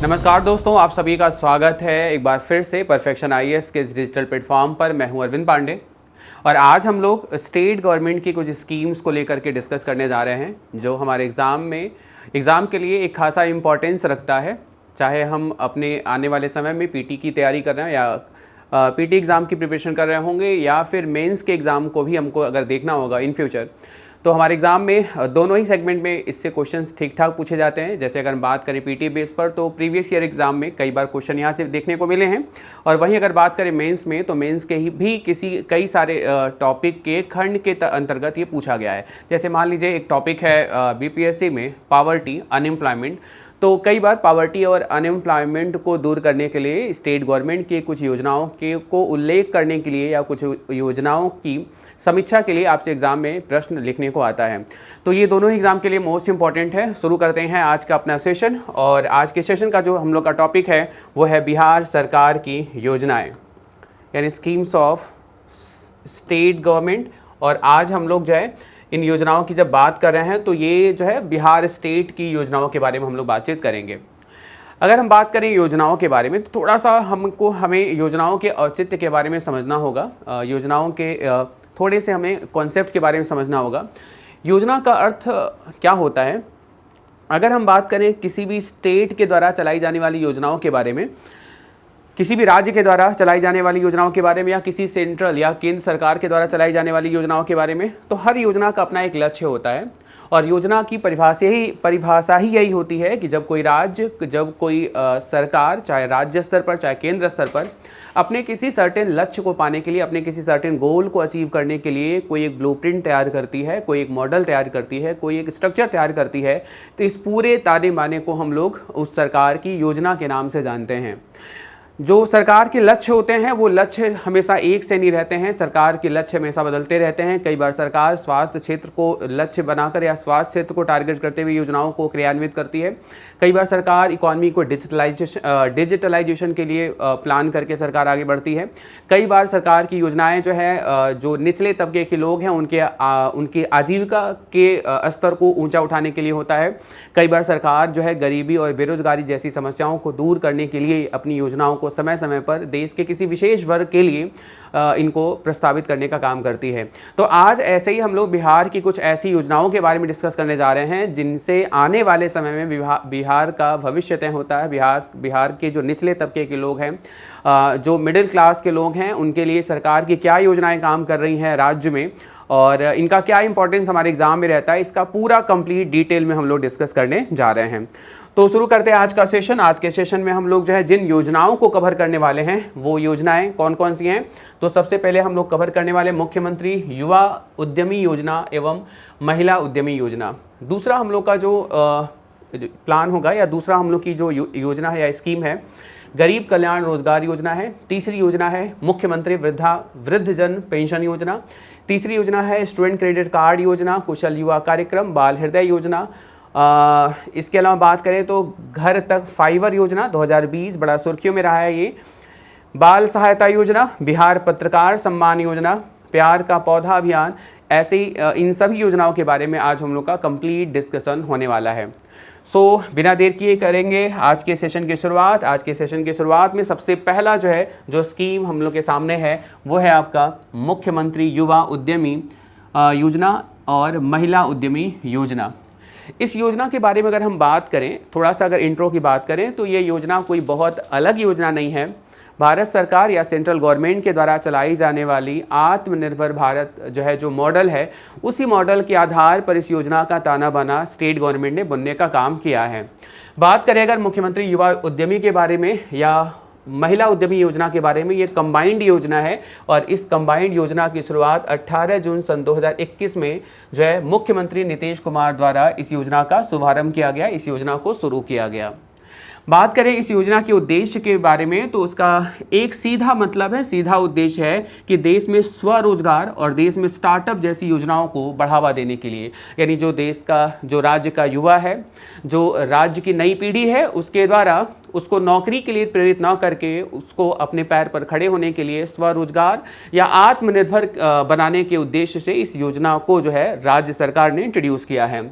नमस्कार दोस्तों, आप सभी का स्वागत है एक बार फिर से परफेक्शन आईएएस के इस डिजिटल प्लेटफॉर्म पर। मैं हूं अरविंद पांडे और आज हम लोग स्टेट गवर्नमेंट की कुछ स्कीम्स को लेकर के डिस्कस करने जा रहे हैं जो हमारे एग्ज़ाम के लिए एक खासा इम्पोर्टेंस रखता है। चाहे हम अपने आने वाले समय में पीटी की तैयारी कर रहे हैं या पीटी एग्ज़ाम की प्रिपरेशन कर रहे होंगे या फिर मेंस के एग्ज़ाम को भी हमको अगर देखना होगा इन फ्यूचर, तो हमारे एग्ज़ाम में दोनों ही सेगमेंट में इससे क्वेश्चंस ठीक ठाक पूछे जाते हैं। जैसे अगर हम बात करें पीटी बेस पर तो प्रीवियस ईयर एग्ज़ाम में कई बार क्वेश्चन यहाँ से देखने को मिले हैं, और वहीं अगर बात करें मेंस में तो मेंस के ही भी कई सारे टॉपिक के खंड के अंतर्गत ये पूछा गया है। जैसे मान लीजिए एक टॉपिक है बीपीएससी में पावर्टी अनएम्प्लॉयमेंट, तो कई बार पावर्टी और अनएम्प्लॉयमेंट को दूर करने के लिए स्टेट गवर्नमेंट की कुछ योजनाओं को उल्लेख करने के लिए या कुछ योजनाओं की समीक्षा के लिए आपसे एग्जाम में प्रश्न लिखने को आता है। तो ये दोनों ही एग्जाम के लिए मोस्ट इंपॉर्टेंट है। शुरू करते हैं आज का अपना सेशन, और आज के सेशन का जो हम लोग का टॉपिक है वो है बिहार सरकार की योजनाएं, यानी स्कीम्स ऑफ स्टेट गवर्नमेंट। और आज हम लोग जो है इन योजनाओं की जब बात कर रहे हैं तो ये जो है बिहार स्टेट की योजनाओं के बारे में हम लोग बातचीत करेंगे। अगर हम बात करें योजनाओं के बारे में तो थोड़ा सा हमें योजनाओं के औचित्य के बारे में समझना होगा, योजनाओं के थोड़े से हमें कॉन्सेप्ट के बारे में समझना होगा। योजना का अर्थ क्या होता है? अगर हम बात करें किसी भी स्टेट के द्वारा चलाई जाने वाली योजनाओं के बारे में, किसी भी राज्य के द्वारा चलाई जाने वाली योजनाओं के बारे में, या किसी सेंट्रल या केंद्र सरकार के द्वारा चलाई जाने वाली योजनाओं के बारे में, तो हर योजना का अपना एक लक्ष्य होता है। और योजना की परिभाषा ही यही होती है कि जब कोई राज्य, जब कोई सरकार, चाहे राज्य स्तर पर चाहे केंद्र स्तर पर, अपने किसी सर्टेन लक्ष्य को पाने के लिए, अपने किसी सर्टेन गोल को अचीव करने के लिए कोई एक ब्लूप्रिंट तैयार करती है, कोई एक मॉडल तैयार करती है, कोई एक स्ट्रक्चर तैयार करती है, तो इस पूरे ताने बाने को हम लोग उस सरकार की योजना के नाम से जानते हैं। जो सरकार के लक्ष्य होते हैं वो लक्ष्य हमेशा एक से नहीं रहते हैं, सरकार के लक्ष्य हमेशा बदलते रहते हैं। कई बार सरकार स्वास्थ्य क्षेत्र को लक्ष्य बनाकर या स्वास्थ्य क्षेत्र को टारगेट करते हुए योजनाओं को क्रियान्वित करती है। कई बार सरकार इकोनॉमी को डिजिटलाइजेशन के लिए प्लान करके सरकार आगे बढ़ती है। कई बार सरकार की योजनाएं जो है जो निचले तबके के लोग हैं उनके आजीविका के स्तर को ऊँचा उठाने के लिए होता है। कई बार सरकार जो है गरीबी और बेरोजगारी जैसी समस्याओं को दूर करने के लिए अपनी योजनाओं को समय समय पर देश के किसी विशेष वर्ग के लिए इनको प्रस्तावित करने का काम करती है। तो आज ऐसे ही हम लोग बिहार की कुछ ऐसी योजनाओं के बारे में डिस्कस करने जा रहे हैं जिनसे आने वाले समय में बिहार का भविष्य तय होता है। बिहार के जो निचले तबके के लोग हैं, जो मिडिल क्लास के लोग हैं, उनके लिए सरकार की क्या योजनाएं काम कर रही हैं राज्य में और इनका क्या इंपॉर्टेंस हमारे एग्जाम में रहता है, इसका पूरा कंप्लीट डिटेल में हम लोग डिस्कस करने जा रहे हैं। तो शुरू करते हैं आज का सेशन। आज के सेशन में हम लोग जो है जिन योजनाओं को कवर करने वाले हैं वो योजनाएं कौन कौन सी हैं। तो सबसे पहले हम लोग कवर करने वाले मुख्यमंत्री युवा उद्यमी योजना एवं महिला उद्यमी योजना। दूसरा हम लोग का जो प्लान होगा या दूसरा हम लोग की जो योजना है या स्कीम है गरीब कल्याण रोजगार योजना है। तीसरी योजना है मुख्यमंत्री वृद्धजन पेंशन योजना। तीसरी योजना है स्टूडेंट क्रेडिट कार्ड योजना, कुशल युवा कार्यक्रम, बाल हृदय योजना। इसके अलावा बात करें तो घर तक फाइबर योजना 2020 बड़ा सुर्खियों में रहा है ये। बाल सहायता योजना, बिहार पत्रकार सम्मान योजना, प्यार का पौधा अभियान। ऐसे ही इन सभी योजनाओं के बारे में आज हम लोग का कंप्लीट डिस्कशन होने वाला है। सो बिना देर किए करेंगे आज के सेशन की शुरुआत। आज के सेशन की शुरुआत में सबसे पहला जो स्कीम हम लोग के सामने है वो है आपका मुख्यमंत्री युवा उद्यमी योजना और महिला उद्यमी योजना। इस योजना के बारे में अगर हम बात करें, थोड़ा सा अगर इंट्रो की बात करें, तो ये योजना कोई बहुत अलग योजना नहीं है। भारत सरकार या सेंट्रल गवर्नमेंट के द्वारा चलाई जाने वाली आत्मनिर्भर भारत जो मॉडल है, उसी मॉडल के आधार पर इस योजना का ताना बाना स्टेट गवर्नमेंट ने बुनने का काम किया है। बात करें अगर मुख्यमंत्री युवा उद्यमी के बारे में या महिला उद्यमी योजना के बारे में, ये कंबाइंड योजना है और इस कंबाइंड योजना की शुरुआत 18 जून सन 2021 में जो है मुख्यमंत्री नीतीश कुमार द्वारा इस योजना का शुभारंभ किया गया, इस योजना को शुरू किया गया। बात करें इस योजना के उद्देश्य के बारे में तो उसका एक सीधा मतलब है, सीधा उद्देश्य है कि देश में स्वरोजगार और देश में स्टार्टअप जैसी योजनाओं को बढ़ावा देने के लिए, यानी जो राज्य का युवा है, जो राज्य की नई पीढ़ी है, उसके द्वारा उसको नौकरी के लिए प्रेरित ना करके उसको अपने पैर पर खड़े होने के लिए स्वरोजगार या आत्मनिर्भर बनाने के उद्देश्य से इस योजना को जो है राज्य सरकार ने इंट्रोड्यूस किया है।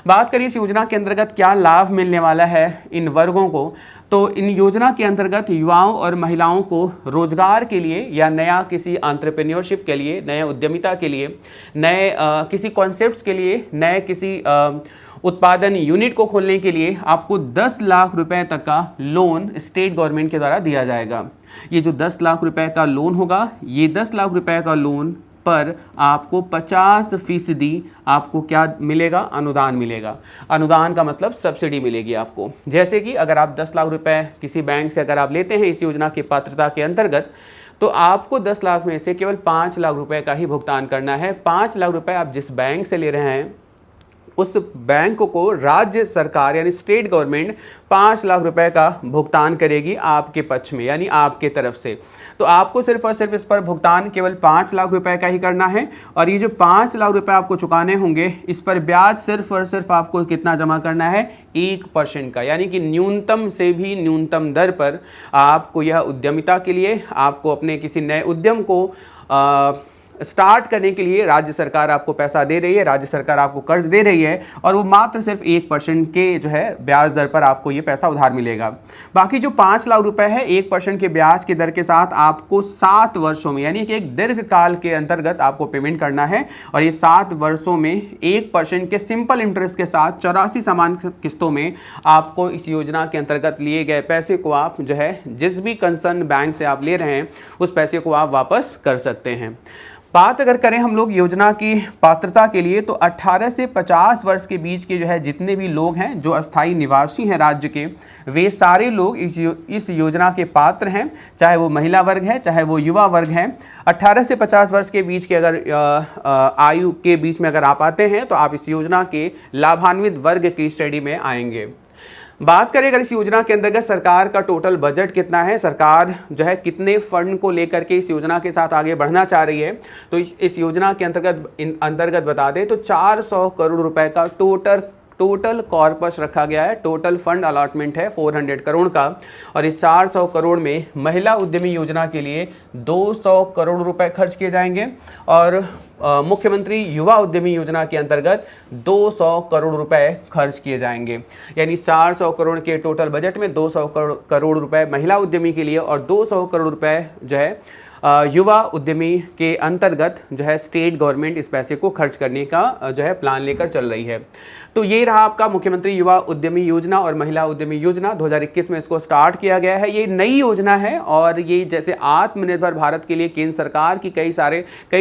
बात करिए इस योजना के अंतर्गत क्या लाभ मिलने वाला है इन वर्गों को, तो इन योजना के अंतर्गत युवाओं और महिलाओं को रोजगार के लिए या नया किसी एंटरप्रेन्योरशिप के लिए, नए उद्यमिता के लिए, नए किसी कॉन्सेप्ट्स के लिए, नए किसी उत्पादन यूनिट को खोलने के लिए आपको 10 लाख रुपए तक का लोन स्टेट गवर्नमेंट के द्वारा दिया जाएगा। ये जो 10 लाख रुपए का लोन होगा, ये 10 लाख रुपए का लोन पर आपको 50% आपको क्या मिलेगा, अनुदान मिलेगा। अनुदान का मतलब सब्सिडी मिलेगी आपको। जैसे कि अगर आप 10 लाख रुपए किसी बैंक से अगर आप लेते हैं इस योजना की पात्रता के अंतर्गत, तो आपको 10 लाख में से केवल 5 लाख रुपए का ही भुगतान करना है। 5 लाख रुपए आप जिस बैंक से ले रहे हैं उस बैंक को राज्य सरकार यानी स्टेट गवर्नमेंट 5 लाख रुपए का भुगतान करेगी आपके पक्ष में, यानी आपके तरफ से। तो आपको सिर्फ और सिर्फ इस पर भुगतान केवल 5 लाख रुपए का ही करना है। और ये जो 5 लाख रुपए आपको चुकाने होंगे, इस पर ब्याज सिर्फ और सिर्फ आपको कितना जमा करना है, 1% का, यानी कि न्यूनतम से भी न्यूनतम दर पर आपको यह उद्यमिता के लिए, आपको अपने किसी नए उद्यम को स्टार्ट करने के लिए राज्य सरकार आपको पैसा दे रही है, राज्य सरकार आपको कर्ज दे रही है, और वो मात्र सिर्फ 1% के जो है ब्याज दर पर आपको ये पैसा उधार मिलेगा। बाकी जो 5 लाख रुपए है 1% के ब्याज की दर के साथ आपको 7 वर्षों में, यानी कि एक दीर्घ काल के अंतर्गत आपको पेमेंट करना है। और ये 7 वर्षों में 1% के सिंपल इंटरेस्ट के साथ 84 समान किस्तों में आपको इस योजना के अंतर्गत लिए गए पैसे को आप जो है जिस भी कंसर्न बैंक से आप ले रहे हैं उस पैसे को आप वापस कर सकते हैं। बात अगर करें हम लोग योजना की पात्रता के लिए, तो 18 से 50 वर्ष के बीच के जो है जितने भी लोग हैं जो अस्थायी निवासी हैं राज्य के, वे सारे लोग इस योजना के पात्र हैं, चाहे वो महिला वर्ग है चाहे वो युवा वर्ग हैं। 18 से 50 वर्ष के बीच के अगर आयु के बीच में अगर आप आते हैं तो आप इस योजना के लाभान्वित वर्ग की श्रेणी में आएंगे। बात करें अगर इस योजना के अंतर्गत सरकार का टोटल बजट कितना है, सरकार जो है कितने फंड को लेकर के इस योजना के साथ आगे बढ़ना चाह रही है, तो इस योजना के अंतर्गत बता दें तो 400 करोड़ रुपए का टोटल कॉर्पस रखा गया है। टोटल फंड अलॉटमेंट है 400 करोड़ का। और इस 400 करोड़ में महिला उद्यमी योजना के लिए 200 करोड़ रुपए खर्च किए जाएंगे और मुख्यमंत्री युवा उद्यमी योजना के अंतर्गत 200 करोड़ रुपए खर्च किए जाएंगे। यानी 400 करोड़ के टोटल बजट में 200 करोड़ रुपए महिला उद्यमी के लिए और 200 करोड़ रुपए जो है युवा उद्यमी के अंतर्गत जो है स्टेट गवर्नमेंट इस पैसे को खर्च करने का जो है प्लान लेकर चल रही है। तो ये रहा आपका मुख्यमंत्री युवा उद्यमी योजना और महिला उद्यमी योजना। 2021 में इसको स्टार्ट किया गया है। ये नई योजना है और ये जैसे आत्मनिर्भर भारत के लिए केंद्र सरकार की कई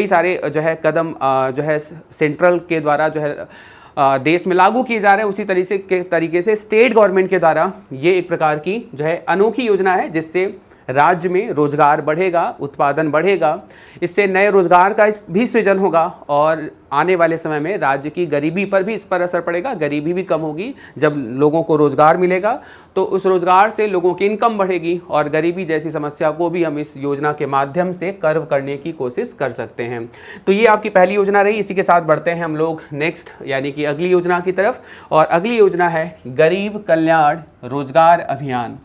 सारे जो है कदम जो है सेंट्रल के द्वारा जो है देश में लागू किए जा रहे हैं, उसी तरीके से स्टेट गवर्नमेंट के द्वारा ये एक प्रकार की जो है अनोखी योजना है जिससे राज्य में रोजगार बढ़ेगा, उत्पादन बढ़ेगा, इससे नए रोजगार का भी सृजन होगा और आने वाले समय में राज्य की गरीबी पर भी इस पर असर पड़ेगा। गरीबी भी कम होगी जब लोगों को रोजगार मिलेगा, तो उस रोजगार से लोगों की इनकम बढ़ेगी और गरीबी जैसी समस्या को भी हम इस योजना के माध्यम से कर्व करने की कोशिश कर सकते हैं। तो ये आपकी पहली योजना रही। इसी के साथ बढ़ते हैं हम लोग नेक्स्ट यानी कि अगली योजना की तरफ, और अगली योजना है गरीब कल्याण रोजगार अभियान।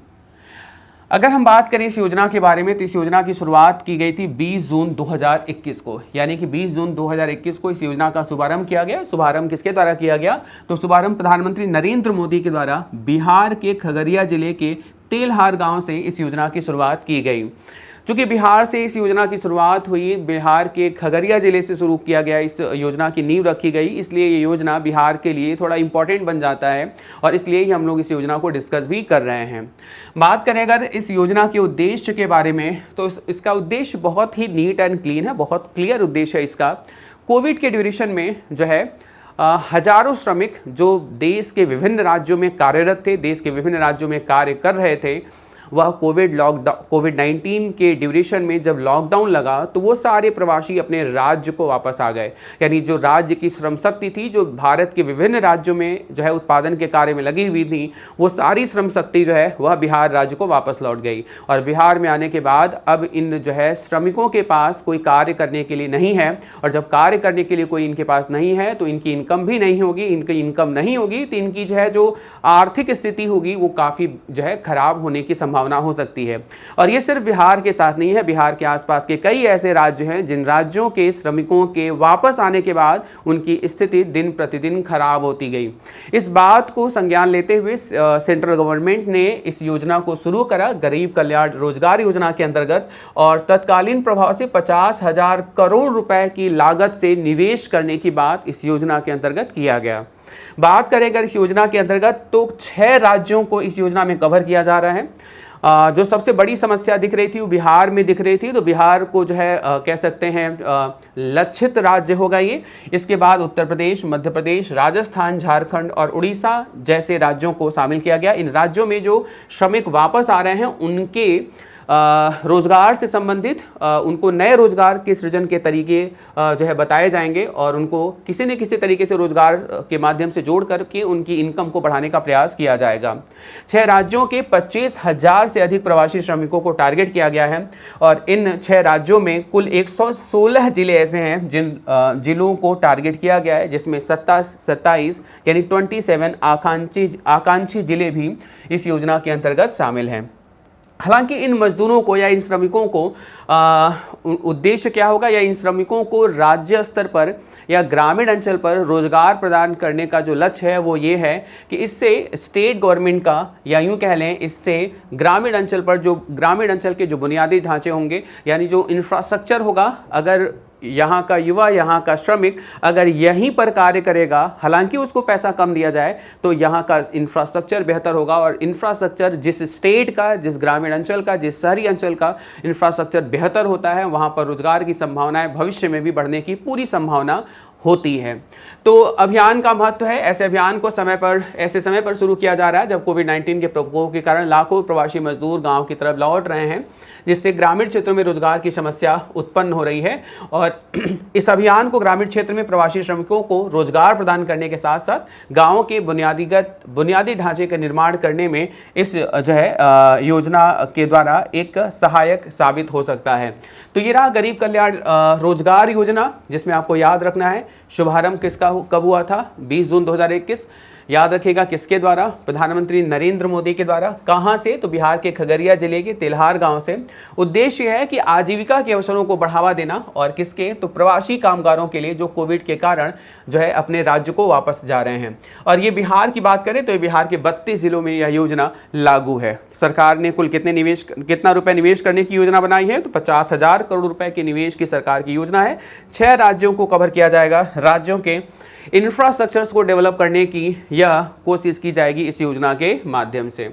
अगर हम बात करें इस योजना के बारे में तो इस योजना की शुरुआत की गई थी 20 जून 2021 को, यानी कि 20 जून 2021 को इस योजना का शुभारंभ किया गया। शुभारंभ किसके द्वारा किया गया, तो शुभारंभ प्रधानमंत्री नरेंद्र मोदी के द्वारा बिहार के खगड़िया जिले के तेलहार गांव से इस योजना की शुरुआत की गई। चूँकि बिहार से इस योजना की शुरुआत हुई, बिहार के खगड़िया जिले से शुरू किया गया, इस योजना की नींव रखी गई, इसलिए ये योजना बिहार के लिए थोड़ा इम्पॉर्टेंट बन जाता है और इसलिए ही हम लोग इस योजना को डिस्कस भी कर रहे हैं। बात करें अगर इस योजना के उद्देश्य के बारे में तो इसका उद्देश्य बहुत ही नीट एंड क्लीन है, बहुत क्लियर उद्देश्य है इसका। कोविड के ड्यूरेशन में जो है हजारों श्रमिक जो देश के विभिन्न राज्यों में कार्यरत थे, देश के विभिन्न राज्यों में कार्य कर रहे थे, वह कोविड-19 के ड्यूरेशन में जब लॉकडाउन लगा तो वो सारे प्रवासी अपने राज्य को वापस आ गए। यानी जो राज्य की श्रम शक्ति थी, जो भारत के विभिन्न राज्यों में जो है उत्पादन के कार्य में लगी हुई थी, वो सारी श्रम शक्ति जो है वह बिहार राज्य को वापस लौट गई। और बिहार में आने के बाद अब इन जो है श्रमिकों के पास कोई कार्य करने के लिए नहीं है, और जब कार्य करने के लिए कोई इनके पास नहीं है तो इनकी इनकम भी नहीं होगी। इनकी इनकम नहीं होगी तो इनकी जो है जो आर्थिक स्थिति होगी वो काफ़ी जो है खराब होने की संभावना हो सकती है। और ये सिर्फ बिहार के साथ नहीं है, बिहार के आसपास के कई ऐसे राज्य हैं जिन राज्यों के श्रमिकों के वापस आने के बाद उनकी स्थिति दिन प्रतिदिन खराब होती गई। इस बात को संज्ञान लेते हुए सेंट्रल गवर्नमेंट ने इस योजना को शुरू करा, गरीब कल्याण रोजगार योजना के अंतर्गत, और तत्कालीन प्रभाव से 50,000 करोड़ रुपए की लागत से निवेश करने की बात इस योजना के अंतर्गत किया गया। बात करें अगर इस योजना के अंतर्गत तो 6 राज्यों को इस योजना में कवर किया जा रहा है। जो सबसे बड़ी समस्या दिख रही थी वो बिहार में दिख रही थी, तो बिहार को जो है कह सकते हैं लक्षित राज्य होगा ये। इसके बाद उत्तर प्रदेश, मध्य प्रदेश, राजस्थान, झारखंड और उड़ीसा जैसे राज्यों को शामिल किया गया। इन राज्यों में जो श्रमिक वापस आ रहे हैं उनके रोजगार से संबंधित उनको नए रोजगार के सृजन के तरीके जो है बताए जाएंगे, और उनको किसी न किसी तरीके से रोजगार के माध्यम से जोड़ करके उनकी इनकम को बढ़ाने का प्रयास किया जाएगा। 6 राज्यों के 25,000 से अधिक प्रवासी श्रमिकों को टारगेट किया गया है, और इन 6 राज्यों में कुल 116 जिले ऐसे हैं जिन जिलों को टारगेट किया गया है, जिसमें 27 यानी 27 आकांक्षी जिले भी इस योजना के अंतर्गत शामिल हैं। हालांकि इन मजदूरों को या इन श्रमिकों को उद्देश्य क्या होगा, या इन श्रमिकों को राज्य स्तर पर या ग्रामीण अंचल पर रोजगार प्रदान करने का जो लक्ष्य है वो ये है कि इससे स्टेट गवर्नमेंट का, या यूं कह लें इससे ग्रामीण अंचल पर जो ग्रामीण अंचल के जो बुनियादी ढांचे होंगे, यानी जो इंफ्रास्ट्रक्चर होगा, अगर यहाँ का युवा, यहाँ का श्रमिक अगर यहीं पर कार्य करेगा, हालांकि उसको पैसा कम दिया जाए, तो यहाँ का इंफ्रास्ट्रक्चर बेहतर होगा। और इंफ्रास्ट्रक्चर जिस स्टेट का, जिस ग्रामीण अंचल का, जिस शहरी अंचल का इंफ्रास्ट्रक्चर बेहतर होता है, वहाँ पर रोजगार की संभावनाएं भविष्य में भी बढ़ने की पूरी संभावना होती है। तो अभियान का महत्व है। ऐसे अभियान को ऐसे समय पर शुरू किया जा रहा है जब कोविड-19 के प्रकोप के कारण लाखों प्रवासी मजदूर गांव की तरफ लौट रहे हैं, जिससे ग्रामीण क्षेत्रों में रोजगार की समस्या उत्पन्न हो रही है। और इस अभियान को ग्रामीण क्षेत्र में प्रवासी श्रमिकों को रोजगार प्रदान करने के साथ साथ गाँवों के बुनियादी ढांचे का निर्माण करने में इस जो है योजना के द्वारा एक सहायक साबित हो सकता है। तो ये रहा गरीब कल्याण रोजगार योजना, जिसमें आपको याद रखना है शुभारंभ कब हुआ था, 20 जून 2021। याद रखिएगा किसके द्वारा, प्रधानमंत्री नरेंद्र मोदी के द्वारा। कहां से, तो बिहार के खगड़िया जिले के तेल्हार गांव से। उद्देश्य है कि आजीविका के अवसरों को बढ़ावा देना, और किसके, तो प्रवासी कामगारों के लिए जो कोविड के कारण जो है अपने राज्य को वापस जा रहे हैं। और ये बिहार की बात करें तो ये बिहार के 32 जिलों में यह योजना लागू है। सरकार ने कुल कितना रुपए निवेश करने की योजना बनाई है, तो 50,000 करोड़ रुपए के निवेश की सरकार की योजना है। 6 राज्यों को कवर किया जाएगा। राज्यों के इंफ्रास्ट्रक्चर्स को डेवलप करने की यह कोशिश की जाएगी इस योजना के माध्यम से।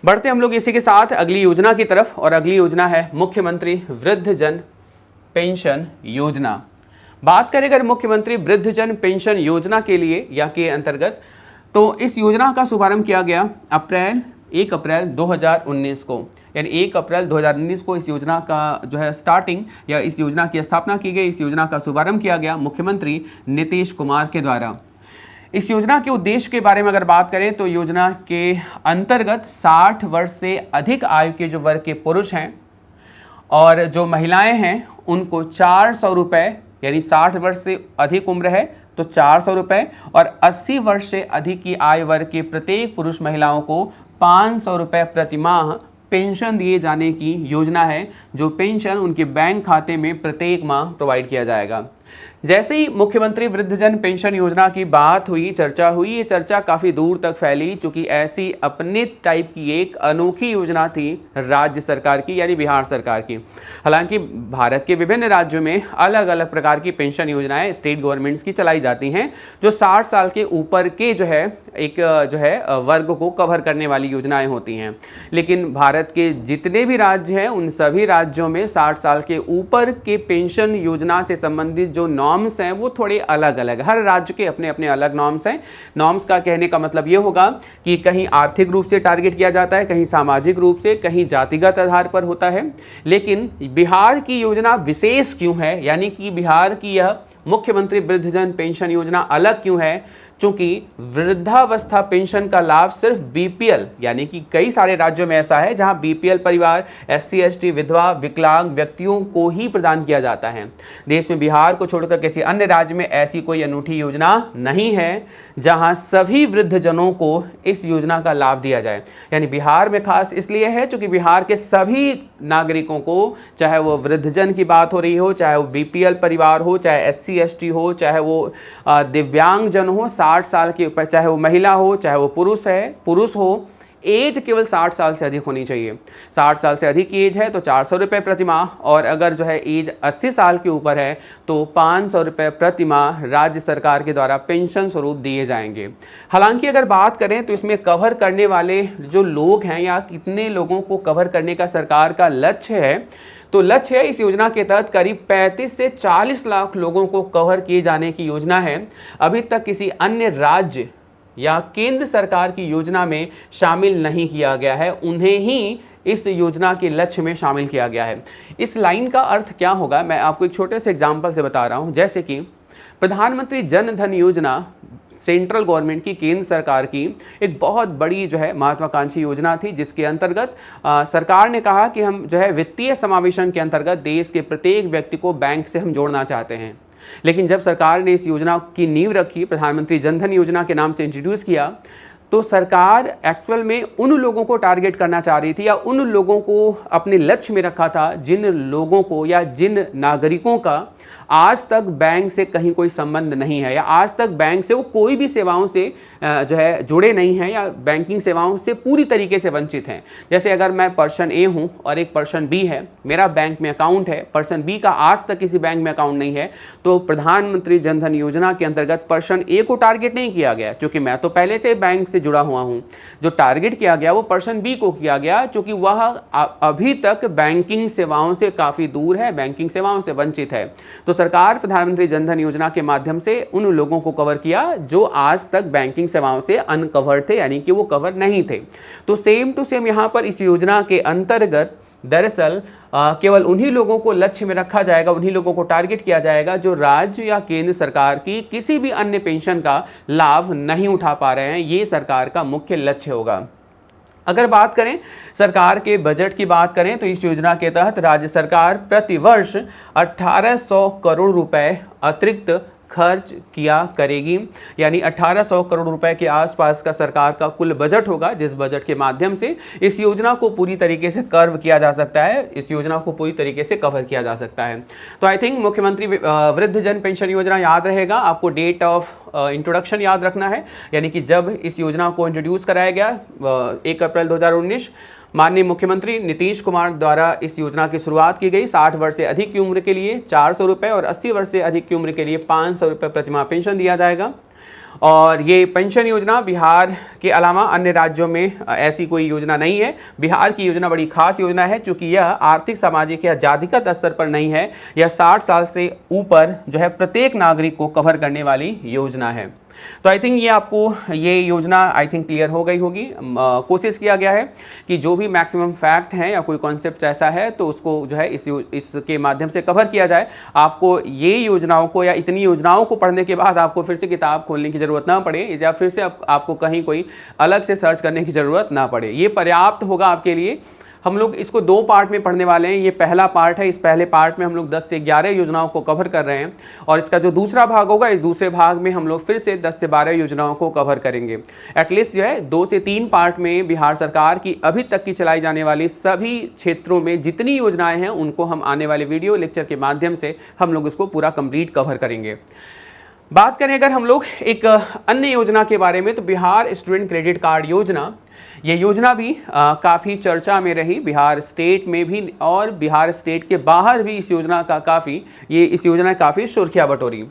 बढ़ते हम लोग इसी के साथ अगली योजना की तरफ, और अगली योजना है मुख्यमंत्री वृद्धजन पेंशन योजना। बात करें अगर मुख्यमंत्री वृद्धजन पेंशन योजना के लिए या के अंतर्गत, तो इस योजना का शुभारंभ किया गया 1 अप्रैल 2019 को, यानी 1 अप्रैल 2019 को इस योजना का जो है स्टार्टिंग या इस योजना की स्थापना की गई। इस योजना का शुभारंभ किया गया मुख्यमंत्री नीतीश कुमार के द्वारा। इस योजना के उद्देश्य के बारे में अगर बात करें तो योजना के अंतर्गत 60 वर्ष से अधिक आयु के जो वर्ग के पुरुष हैं और जो महिलाएं हैं उनको 400 रुपये, यानी 60 वर्ष से अधिक उम्र है तो 400 रुपये, और 80 वर्ष से अधिक की आयु वर्ग के प्रत्येक पुरुष महिलाओं को 500 रुपये प्रति माह पेंशन दिए जाने की योजना है, जो पेंशन उनके बैंक खाते में प्रत्येक माह प्रोवाइड किया जाएगा। जैसे ही मुख्यमंत्री वृद्धजन पेंशन योजना की बात हुई, चर्चा हुई, ये चर्चा काफ़ी दूर तक फैली, चूँकि ऐसी अपने टाइप की एक अनोखी योजना थी राज्य सरकार की, यानी बिहार सरकार की। हालांकि भारत के विभिन्न राज्यों में अलग अलग प्रकार की पेंशन योजनाएं स्टेट गवर्नमेंट्स की चलाई जाती हैं, जो 60 साल के ऊपर के जो है एक जो है वर्ग को कवर करने वाली योजनाएँ होती हैं। लेकिन भारत के जितने भी राज्य हैं उन सभी राज्यों में 60 साल के ऊपर के पेंशन योजना से संबंधित जो नॉर्म्स हैं वो थोड़े अलग अलग, हर राज्य के अपने अपने अलग नॉर्म्स हैं। नॉर्म्स का कहने का मतलब ये होगा कि कहीं आर्थिक रूप से टारगेट किया जाता है, कहीं सामाजिक रूप से, कहीं जातिगत आधार पर होता है। लेकिन बिहार की योजना विशेष क्यों है, यानी कि बिहार की यह मुख्यमंत्री वृद्धजन पेंशन योजना अलग क्यों है? चूंकि वृद्धावस्था पेंशन का लाभ सिर्फ बीपीएल, यानी कि कई सारे राज्यों में ऐसा है जहां बीपीएल परिवार, एससी एसटी, विधवा, विकलांग व्यक्तियों को ही प्रदान किया जाता है। देश में बिहार को छोड़कर किसी अन्य राज्य में ऐसी कोई अनूठी योजना नहीं है जहां सभी वृद्धजनों को इस योजना का लाभ दिया जाए। यानी बिहार में खास इसलिए है क्योंकि बिहार के सभी नागरिकों को, चाहे वो वृद्धजन की बात हो रही हो, चाहे वो बीपीएल परिवार हो, चाहे एससी एसटी हो, चाहे वो दिव्यांगजन हो 60 साल के ऊपर, चाहे वो महिला हो, चाहे वो पुरुष हो, एज केवल 60 साल से अधिक होनी चाहिए। 60 साल से अधिक एज है तो 400 रुपये प्रति माह, और अगर जो है एज 80 साल के ऊपर है तो 500 रुपये प्रति माह राज्य सरकार के द्वारा पेंशन स्वरूप दिए जाएंगे। हालांकि अगर बात करें तो इसमें कवर करने वाले जो लोग हैं या कितने लोगों को कवर करने का सरकार का लक्ष्य है, तो लक्ष्य है इस योजना के तहत करीब 35 से 40 लाख लोगों को कवर किए जाने की योजना है। अभी तक किसी अन्य राज्य या केंद्र सरकार की योजना में शामिल नहीं किया गया है, उन्हें ही इस योजना के लक्ष्य में शामिल किया गया है। इस लाइन का अर्थ क्या होगा, मैं आपको एक छोटे से एग्जाम्पल से बता रहा हूँ। जैसे कि प्रधानमंत्री जन धन योजना सेंट्रल गवर्नमेंट की, केंद्र सरकार की एक बहुत बड़ी जो है महत्वाकांक्षी योजना थी, जिसके अंतर्गत सरकार ने कहा कि हम जो है वित्तीय समावेशन के अंतर्गत देश के प्रत्येक व्यक्ति को बैंक से हम जोड़ना चाहते हैं। लेकिन जब सरकार ने इस योजना की नींव रखी, प्रधानमंत्री जन धन योजना के नाम से इंट्रोड्यूस किया, तो सरकार एक्चुअल में उन लोगों को टारगेट करना चाह रही थी या उन लोगों को अपने लक्ष्य में रखा था जिन लोगों को या जिन नागरिकों का आज तक बैंक से कहीं कोई संबंध नहीं है, या आज तक बैंक से वो कोई भी सेवाओं से जो है जुड़े नहीं हैं, या बैंकिंग सेवाओं से पूरी तरीके से वंचित हैं। जैसे अगर मैं पर्सन ए हूं और एक पर्सन बी है, मेरा बैंक में अकाउंट है, पर्सन बी का आज तक किसी बैंक में अकाउंट नहीं है, तो प्रधानमंत्री जन धन योजना के अंतर्गत पर्सन ए को टारगेट नहीं किया गया, क्योंकि मैं तो पहले से बैंक से जुड़ा हुआ हूं। जो टारगेट किया गया वो पर्सन बी को किया गया, क्योंकि वह अभी तक बैंकिंग सेवाओं से काफ़ी दूर है, बैंकिंग सेवाओं से वंचित है। तो सरकार प्रधानमंत्री जन धन योजना के माध्यम से उन लोगों को कवर किया जो आज तक बैंकिंग सेवाओं से अनकवर्ड थे, यानी कि वो कवर नहीं थे। तो सेम टू सेम यहाँ पर इस योजना के अंतर्गत दरअसल केवल उन्हीं लोगों को लक्ष्य में रखा जाएगा, उन्हीं लोगों को टारगेट किया जाएगा जो राज्य या केंद्र सरकार की किसी भी अन्य पेंशन का लाभ नहीं उठा पा रहे हैं। ये सरकार का मुख्य लक्ष्य होगा। अगर बात करें सरकार के बजट की बात करें तो इस योजना के तहत राज्य सरकार प्रति वर्ष 1800 करोड़ रुपए अतिरिक्त खर्च किया करेगी, यानी 1800 करोड़ रुपए के आसपास का सरकार का कुल बजट होगा, जिस बजट के माध्यम से इस योजना को पूरी तरीके से कर्व किया जा सकता है, इस योजना को पूरी तरीके से कवर किया जा सकता है। तो आई थिंक मुख्यमंत्री वृद्धजन पेंशन योजना याद रहेगा, आपको डेट ऑफ इंट्रोडक्शन याद रखना है, यानी कि जब इस योजना को इंट्रोड्यूस कराया गया 1 अप्रैल 2019 माननीय मुख्यमंत्री नीतीश कुमार द्वारा इस योजना की शुरुआत की गई। 60 वर्ष से अधिक की उम्र के लिए 400 रुपये और 80 वर्ष से अधिक की उम्र के लिए 500 रुपये प्रतिमाह पेंशन दिया जाएगा। और ये पेंशन योजना बिहार के अलावा अन्य राज्यों में ऐसी कोई योजना नहीं है। बिहार की योजना बड़ी खास योजना है, क्योंकि यह आर्थिक, सामाजिक या जातिगत स्तर पर नहीं है, यह 60 साल से ऊपर जो है प्रत्येक नागरिक को कवर करने वाली योजना है। तो आई थिंक ये आपको ये योजना आई थिंक क्लियर हो गई होगी। कोशिश किया गया है कि जो भी मैक्सिमम फैक्ट हैं या कोई कॉन्सेप्ट ऐसा है तो उसको जो है इसके माध्यम से कवर किया जाए। आपको ये योजनाओं को या इतनी योजनाओं को पढ़ने के बाद आपको फिर से किताब खोलने की ज़रूरत ना पड़े, या फिर से आपको कहीं कोई अलग से सर्च करने की ज़रूरत ना पड़े। ये पर्याप्त होगा आपके लिए। हम लोग इसको 2 पार्ट में पढ़ने वाले हैं। ये पहला पार्ट है। इस पहले पार्ट में हम लोग 10 से 11 योजनाओं को कवर कर रहे हैं, और इसका जो दूसरा भाग होगा, इस दूसरे भाग में हम लोग फिर से 10 से 12 योजनाओं को कवर करेंगे। एटलीस्ट जो है 2 से 3 पार्ट में बिहार सरकार की अभी तक की चलाई जाने वाली सभी क्षेत्रों में जितनी योजनाएं हैं उनको हम आने वाले वीडियो लेक्चर के माध्यम से हम लोग इसको पूरा कंप्लीट कवर करेंगे। बात करें अगर हम लोग एक अन्य योजना के बारे में, तो बिहार स्टूडेंट क्रेडिट कार्ड योजना, ये योजना भी काफ़ी चर्चा में रही बिहार स्टेट में भी, और बिहार स्टेट के बाहर भी इस योजना का काफ़ी सुर्खियाँ बटोरी।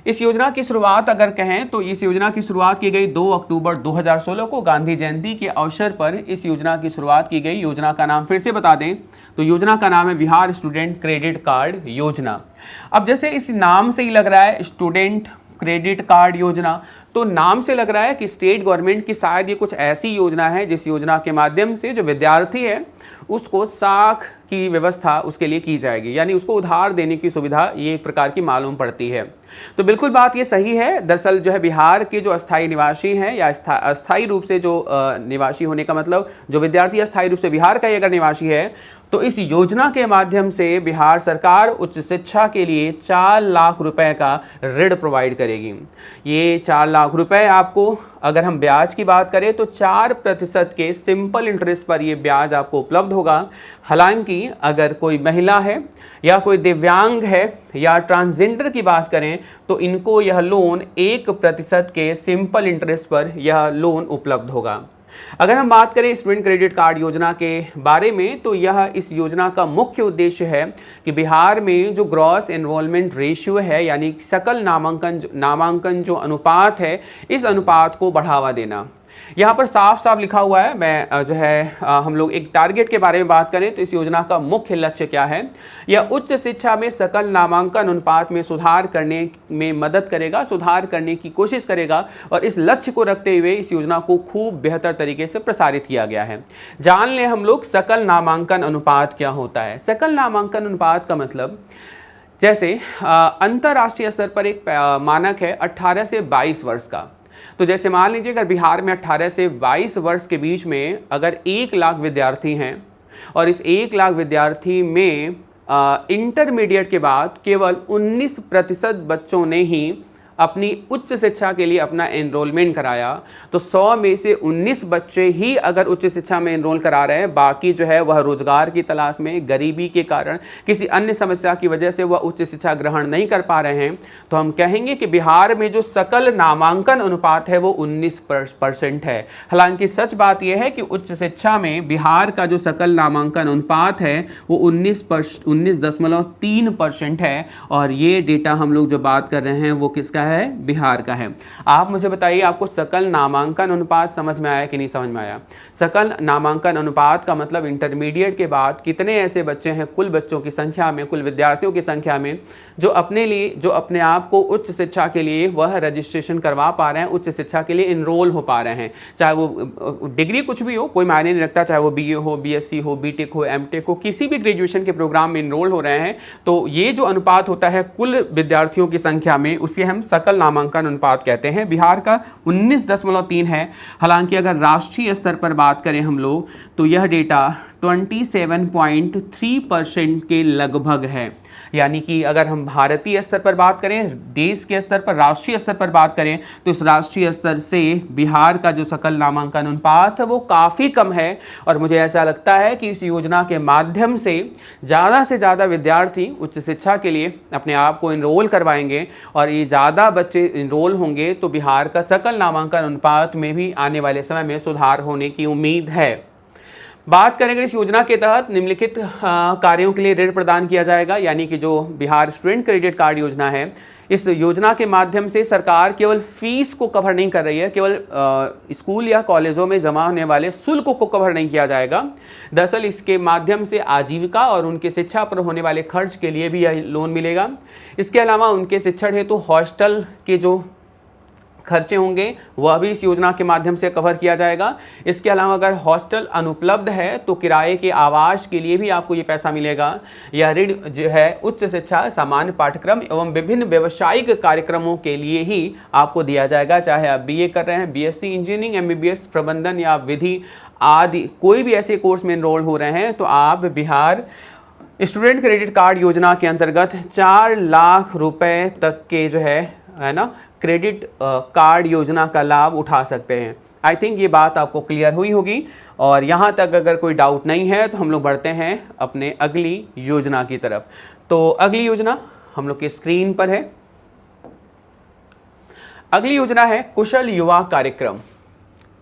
इस योजना की शुरुआत अगर कहें तो इस योजना की शुरुआत की गई 2 अक्टूबर 2016 को गांधी जयंती के अवसर पर इस योजना की शुरुआत की गई। योजना का नाम फिर से बता दें तो योजना का नाम है बिहार स्टूडेंट क्रेडिट कार्ड योजना। अब जैसे इस नाम से ही लग रहा है स्टूडेंट क्रेडिट कार्ड योजना, तो नाम से लग रहा है कि स्टेट गवर्नमेंट की शायद ये कुछ ऐसी योजना है जिस योजना के माध्यम से जो विद्यार्थी है उसको साख की व्यवस्था उसके लिए की जाएगी, यानी उसको उधार देने की सुविधा ये एक प्रकार की मालूम पड़ती है। तो बिल्कुल बात ये सही है। दरअसल जो है बिहार के जो अस्थायी निवासी हैं या अस्थायी रूप से जो निवासी होने का मतलब जो विद्यार्थी अस्थायी रूप से बिहार का ही अगर निवासी है तो इस योजना के माध्यम से बिहार सरकार उच्च शिक्षा के लिए 4 लाख रुपए का ऋण प्रोवाइड करेगी। ये 4 लाख रुपए आपको अगर हम ब्याज की बात करें तो 4% के सिंपल इंटरेस्ट पर ये ब्याज आपको उपलब्ध होगा। हालांकि अगर कोई महिला है या कोई दिव्यांग है या ट्रांसजेंडर की बात करें तो इनको यह लोन 1% के सिंपल इंटरेस्ट पर यह लोन उपलब्ध होगा। अगर हम बात करें स्टूडेंट क्रेडिट कार्ड योजना के बारे में तो यह इस योजना का मुख्य उद्देश्य है कि बिहार में जो ग्रॉस एनरोलमेंट रेशियो है यानी सकल नामांकन जो अनुपात है इस अनुपात को बढ़ावा देना। यहाँ पर साफ साफ लिखा हुआ है। मैं जो है हम लोग एक टारगेट के बारे में बात करें तो इस योजना का मुख्य लक्ष्य क्या है, यह उच्च शिक्षा में सकल नामांकन अनुपात में सुधार करने में मदद करेगा, सुधार करने की कोशिश करेगा और इस लक्ष्य को रखते हुए इस योजना को खूब बेहतर तरीके से प्रसारित किया गया है। जान लें हम लोग सकल नामांकन अनुपात क्या होता है। सकल नामांकन अनुपात का मतलब जैसे अंतर्राष्ट्रीय स्तर पर एक मानक है 18 से 22 वर्ष का। तो जैसे मान लीजिए अगर बिहार में 18 से 22 वर्ष के बीच में अगर 1 लाख विद्यार्थी हैं और इस 1 लाख विद्यार्थी में इंटरमीडिएट के बाद केवल 19% बच्चों ने ही अपनी उच्च शिक्षा के लिए अपना एनरोलमेंट कराया, तो 100 में से 19 बच्चे ही अगर उच्च शिक्षा में एनरोल करा रहे हैं, बाकी जो है वह रोजगार की तलाश में, गरीबी के कारण, किसी अन्य समस्या की वजह से वह उच्च शिक्षा ग्रहण नहीं कर पा रहे हैं, तो हम कहेंगे कि बिहार में जो सकल नामांकन अनुपात है वो 19% है। हालांकि सच बात यह है कि उच्च शिक्षा में बिहार का जो सकल नामांकन अनुपात है वो 19.3% है और ये डेटा हम लोग जो बात कर रहे हैं वो किसका है, बिहार का है। आप मुझे बताइए आपको सकल नामांकन अनुपात समझ में आया कि नहीं समझ में आया। सकल नामांकन अनुपात का मतलब इंटरमीडिएट के बाद कितने ऐसे बच्चे हैं कुल बच्चों की संख्या में, कुल विद्यार्थियों की संख्या में जो अपने आप को उच्च शिक्षा के लिए वह रजिस्ट्रेशन करवा पा रहे हैं, उच्च शिक्षा के लिए इनरोल हो पा रहे हैं, चाहे वो डिग्री कुछ भी हो, कोई मायने नहीं रखता, चाहे वो बीए हो, बीएससी हो, बीटेक हो, एमटेक हो, किसी भी ग्रेजुएशन के प्रोग्राम में इनरोल हो रहे हैं, तो ये जो अनुपात होता है कुल विद्यार्थियों की संख्या में उसे हम सकल नामांकन अनुपात कहते हैं। बिहार का 19.3 है। हालांकि अगर राष्ट्रीय स्तर पर बात करें हम लोग तो यह डेटा 27.3% के लगभग है। यानी कि अगर हम भारतीय स्तर पर बात करें, देश के स्तर पर, राष्ट्रीय स्तर पर बात करें तो इस राष्ट्रीय स्तर से बिहार का जो सकल नामांकन अनुपात है वो काफ़ी कम है और मुझे ऐसा लगता है कि इस योजना के माध्यम से ज़्यादा विद्यार्थी उच्च शिक्षा के लिए अपने आप को इनरोल करवाएंगे और ये ज़्यादा बच्चे इनरोल होंगे तो बिहार का सकल नामांकन अनुपात में भी आने वाले समय में सुधार होने की उम्मीद है। बात करेंगे इस योजना के तहत निम्नलिखित कार्यों के लिए ऋण प्रदान किया जाएगा, यानी कि जो बिहार स्टूडेंट क्रेडिट कार्ड योजना है, इस योजना के माध्यम से सरकार केवल फीस को कवर नहीं कर रही है, केवल स्कूल या कॉलेजों में जमा होने वाले शुल्क को कवर नहीं किया जाएगा। दरअसल इसके माध्यम से आजीविका और उनके शिक्षा पर होने वाले खर्च के लिए भी यह लोन मिलेगा। इसके अलावा उनके शिक्षण हेतु हॉस्टल के जो खर्चे होंगे वह भी इस योजना के माध्यम से कवर किया जाएगा। इसके अलावा अगर हॉस्टल अनुपलब्ध है तो किराए के आवास के लिए भी आपको ये पैसा मिलेगा। यह ऋण जो है उच्च शिक्षा, सामान्य पाठ्यक्रम एवं विभिन्न व्यावसायिक कार्यक्रमों के लिए ही आपको दिया जाएगा। चाहे आप बीए कर रहे हैं, बीएससी इंजीनियरिंग, एमबीबीएस, प्रबंधन या विधि आदि कोई भी ऐसे कोर्स में एनरोल हो रहे हैं तो आप बिहार स्टूडेंट क्रेडिट कार्ड योजना के अंतर्गत 4 लाख रुपए तक के जो है ना क्रेडिट कार्ड योजना का लाभ उठा सकते हैं। आई थिंक ये बात आपको क्लियर हुई होगी और यहाँ तक अगर कोई डाउट नहीं है तो हम लोग बढ़ते हैं अपने अगली योजना की तरफ। तो अगली योजना हम लोग के स्क्रीन पर है। अगली योजना है कुशल युवा कार्यक्रम।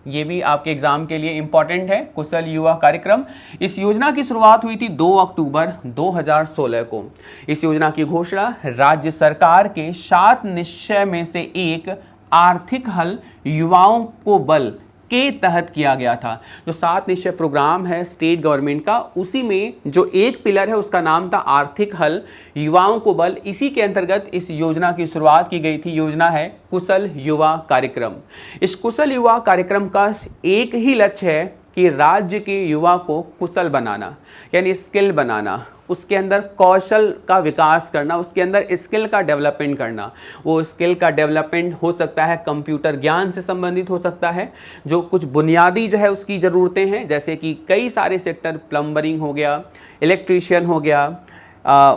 ये भी आपके एग्जाम के लिए इंपॉर्टेंट है, कुशल युवा कार्यक्रम। इस योजना की शुरुआत हुई थी 2 अक्टूबर 2016 को। इस योजना की घोषणा राज्य सरकार के 7 निश्चय में से एक आर्थिक हल युवाओं को बल के तहत किया गया था। जो 7 निश्चय प्रोग्राम है स्टेट गवर्नमेंट का, उसी में जो एक पिलर है उसका नाम था आर्थिक हल युवाओं को बल। इसी के अंतर्गत इस योजना की शुरुआत की गई थी। योजना है कुशल युवा कार्यक्रम। इस कुशल युवा कार्यक्रम का एक ही लक्ष्य है कि राज्य के युवा को कुशल बनाना, यानी स्किल बनाना, उसके अंदर कौशल का विकास करना, उसके अंदर स्किल का डेवलपमेंट करना। वो स्किल का डेवलपमेंट हो सकता है कंप्यूटर ज्ञान से संबंधित हो सकता है, जो कुछ बुनियादी जो है उसकी ज़रूरतें हैं, जैसे कि कई सारे सेक्टर, प्लम्बरिंग हो गया, इलेक्ट्रीशियन हो गया,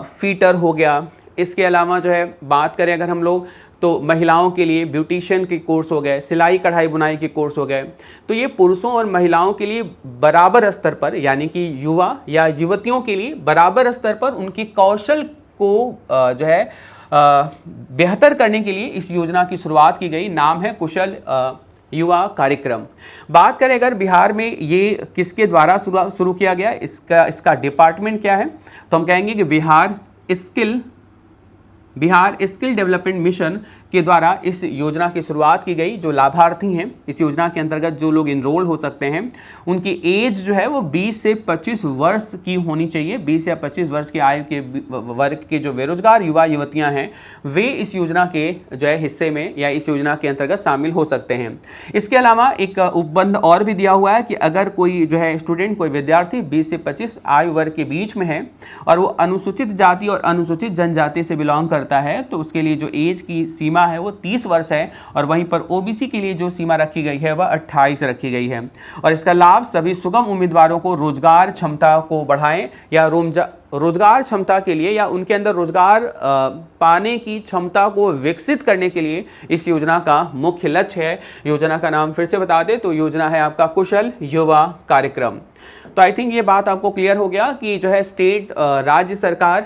फीटर हो गया। इसके अलावा जो है बात करें अगर हम लोग, तो महिलाओं के लिए ब्यूटिशियन के कोर्स हो गए, सिलाई कढ़ाई बुनाई के कोर्स हो गए। तो ये पुरुषों और महिलाओं के लिए बराबर स्तर पर, यानी कि युवा या युवतियों के लिए बराबर स्तर पर उनकी कौशल को जो है बेहतर करने के लिए इस योजना की शुरुआत की गई। नाम है कुशल युवा कार्यक्रम। बात करें अगर बिहार में ये किसके द्वारा शुरू किया गया, इसका डिपार्टमेंट क्या है, तो हम कहेंगे कि बिहार स्किल डेवलपमेंट मिशन के द्वारा इस योजना की शुरुआत की गई। जो लाभार्थी हैं इस योजना के अंतर्गत, जो लोग इनरोल हो सकते हैं, उनकी एज जो है वो 20 से 25 वर्ष की होनी चाहिए। 20 या 25 वर्ष की आयु के वर्ग के जो बेरोजगार युवा युवतियां हैं, वे इस योजना के जो है हिस्से में या इस योजना के अंतर्गत शामिल हो सकते हैं। इसके अलावा एक उपबंध और भी दिया हुआ है कि अगर कोई जो है स्टूडेंट, कोई विद्यार्थी 20 से 25 आयु वर्ग के बीच में है और वो अनुसूचित जाति और अनुसूचित जनजाति से बिलोंग करता है, तो उसके लिए जो एज की सीमा है वो 30 वर्ष है। और वहीं पर ओबीसी के लिए जो सीमा रखी गई है वह 28 रखी गई है। और इसका लाभ सभी सुगम उम्मीदवारों को रोजगार क्षमता को बढ़ाएं या रोजगार क्षमता के लिए या उनके अंदर रोजगार पाने की क्षमता को विकसित करने के लिए इस योजना का मुख्य लक्ष्य है। योजना का नाम फिर से बता दें तो योजना है आपका कुशल युवा कार्यक्रम। तो आई थिंक ये बात आपको क्लियर हो गया कि जो है स्टेट राज्य सरकार